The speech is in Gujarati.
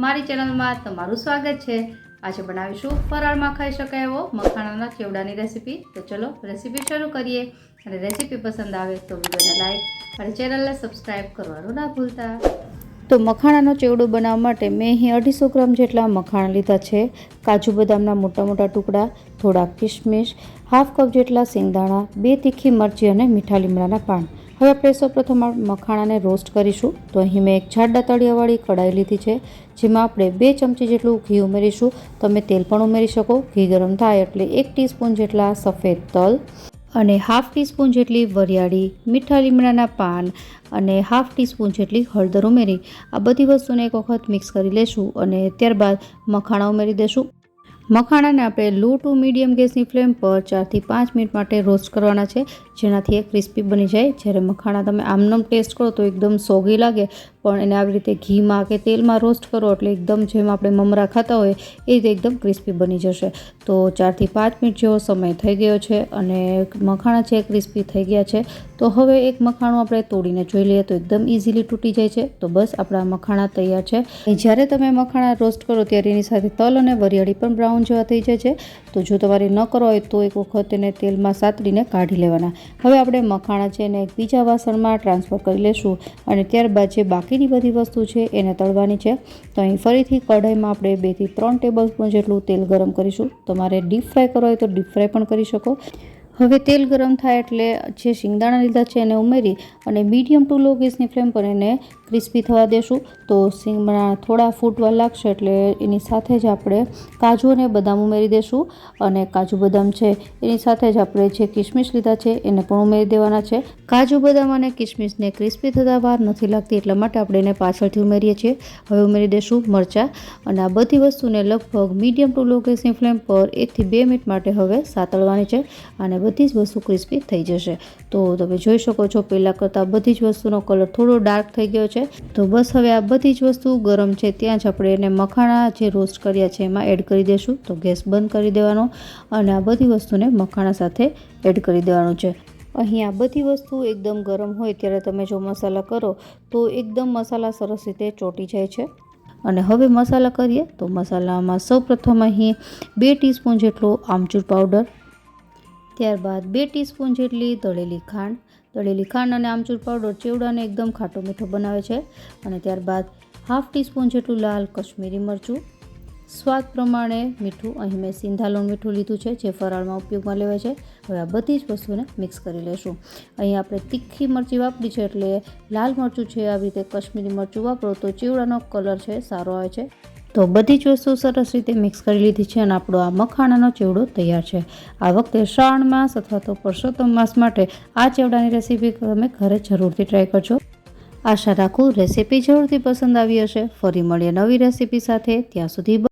મારી ચેનલમાં તમારું સ્વાગત છે। આજે બનાવીશું ફરાળમાં ખાઈ શકાય એવો મખાણાના ચેવડાની રેસીપી। તો ચલો રેસીપી શરૂ કરીએ અને રેસીપી પસંદ આવે તો વિડીયોને લાઈક અને ચેનલને સબસ્ક્રાઈબ કરવાનું ના ભૂલતા। તો મખાણાનો ચેવડો બનાવવા માટે મેં અહીં 250 ગ્રામ જેટલા મખાણા લીધા છે। કાજુ બદામના મોટા મોટા ટુકડા, થોડા કિશમિશ, હાફ કપ જેટલા સિંગદાણા, 2 તીખી મરચી અને મીઠા લીમડાના પાન। હવે આપણે સૌપ્રથમ મખાણાને રોસ્ટ કરીશું। તો અહીં મેં એક જાડા તળિયાવાળી કઢાઈ લીધી છે, જેમાં આપણે 2 ચમચી જેટલું ઘી ઉમેરીશું। તમે તેલ પણ ઉમેરી શકો। ઘી ગરમ થાય એટલે 1 ટીસ્પૂન જેટલા સફેદ તલ અને હાફ ટીસ્પૂન જેટલી વરિયાળી, મીઠા લીમડાના પાન અને હાફ ટીસ્પૂન જેટલી હળદર ઉમેરી આ બધી વસ્તુને એક વખત મિક્સ કરી લેશું અને ત્યારબાદ મખાણા ઉમેરી દેશું। મખાણાને આપણે લો ટુ મીડિયમ ગેસની ફ્લેમ પર 4 થી 5 મિનિટ માટે રોસ્ટ કરવાના છે, જેનાથી એ ક્રિસ્પી બની જાય। જ્યારે મખાણા તમે આમનમ ટેસ્ટ કરો તો એકદમ સોગી લાગે, પણ એને આવી રીતે ઘીમાં કે તેલમાં રોસ્ટ કરો એટલે એકદમ જેમ આપણે મમરા ખાતા હોય એ રીતે એકદમ ક્રિસ્પી બની જશે। તો 4 થી 5 મિનિટ જેવો સમય થઈ ગયો છે અને મખાણા છે ક્રિસ્પી થઈ ગયા છે। તો હવે એક મખાણું આપણે તોડીને જોઈ લઈએ તો એકદમ ઇઝીલી તૂટી જાય છે। તો બસ આપણા મખાણા તૈયાર છે। જ્યારે તમે મખાણા રોસ્ટ કરો ત્યારે એની સાથે તલ અને વરિયાળી પણ બ્રાઉન જેવા થઈ જાય છે। તો જો તમારે ન કરો હોય તો એક વખત એને તેલમાં સાતડીને કાઢી લેવાના। હવે આપણે મખાણા છે એને એક બીજા વાસણમાં ટ્રાન્સફર કરી લેશું અને ત્યારબાદ જે બાકીની બધી વસ્તુ છે એને તળવાની છે। તો અહીં ફરીથી કઢાઈમાં આપણે 2 થી 3 ટેબલ સ્પૂન જેટલું તેલ ગરમ કરીશું। તમારે ડીપ ફ્રાય કરવો હોય તો ડીપ ફ્રાય પણ કરી શકો। હવે તેલ ગરમ થાય એટલે જે શિંગદાણા લીધા છે એને ઉમેરી અને મીડિયમ ટુ લો ગેસની ફ્લેમ પર એને ક્રિસ્પી થવા દેશું। તો શિંગદાણા થોડા ફૂટવા લાગશે એટલે એની સાથે જ આપણે કાજુ અને બદામ ઉમેરી દેશું અને કાજુ બદામ છે એની સાથે જ આપણે જે કિશમિશ લીધા છે એને પણ ઉમેરી દેવાના છે। કાજુ બદામ અને કિશમિશને ક્રિસ્પી થતા વાર નથી લાગતી, એટલા માટે આપણે એને પાછળથી ઉમેરીએ છીએ। હવે ઉમેરી દેશું મરચાં અને આ બધી વસ્તુને લગભગ મીડિયમ ટુ લો ગેસની ફ્લેમ પર 1 થી 2 મિનિટ માટે હવે સાતળવાની છે અને બધી જ વસ્તુ ક્રિસ્પી થઈ જશે। તો તમે જોઈ શકો છો પહેલાં કરતાં બધી જ વસ્તુનો કલર થોડો ડાર્ક થઈ ગયો છે। તો બસ હવે આ બધી જ વસ્તુ ગરમ છે ત્યાં જ આપણે એને મખાણા જે રોસ્ટ કર્યા છે એમાં એડ કરી દઈશું। તો ગેસ બંધ કરી દેવાનો અને આ બધી વસ્તુને મખાણા સાથે એડ કરી દેવાનું છે। અહીં આ બધી વસ્તુ એકદમ ગરમ હોય ત્યારે તમે જો મસાલા કરો તો એકદમ મસાલા સરસ રીતે ચોંટી જાય છે। અને હવે મસાલા કરીએ તો મસાલામાં સૌપ્રથમ અહીં 2 ટીસ્પૂન જેટલો આમચૂર પાવડર, ત્યારબાદ 2 ટીસ્પૂન જેટલી દળેલી ખાંડ અને આમચૂર પાવડર ચેવડાને એકદમ ખાટો મીઠો બનાવે છે। અને ત્યારબાદ હાફ ટીસ્પૂન જેટલું લાલ કશ્મીરી મરચું, સ્વાદ પ્રમાણે મીઠું, અહીં મેં સિંધાલોન મીઠું લીધું છે જે ફરાળમાં ઉપયોગમાં લેવાય છે। હવે આ બધી જ વસ્તુને મિક્સ કરી લેશું। અહીં આપણે તીખી મરચી વાપરી છે એટલે લાલ મરચું છે આવી રીતે કશ્મીરી મરચું વાપરો તો ચેવડાનો કલર છે સારો આવે છે। તો બધી જ વસ્તુ સરસ રીતે મિક્સ કરી લીધી છે અને આપણો આ મખાણાનો ચેવડો તૈયાર છે। આ વખતે શ્રાવણ માસ અથવા તો પરસોત્તમ માસ માટે આ ચેવડાની રેસીપી તમે ઘરે જરૂરથી ટ્રાય કરજો। આશા રાખું રેસીપી જરૂરથી પસંદ આવી હશે। ફરી મળીએ નવી રેસીપી સાથે, ત્યાં સુધી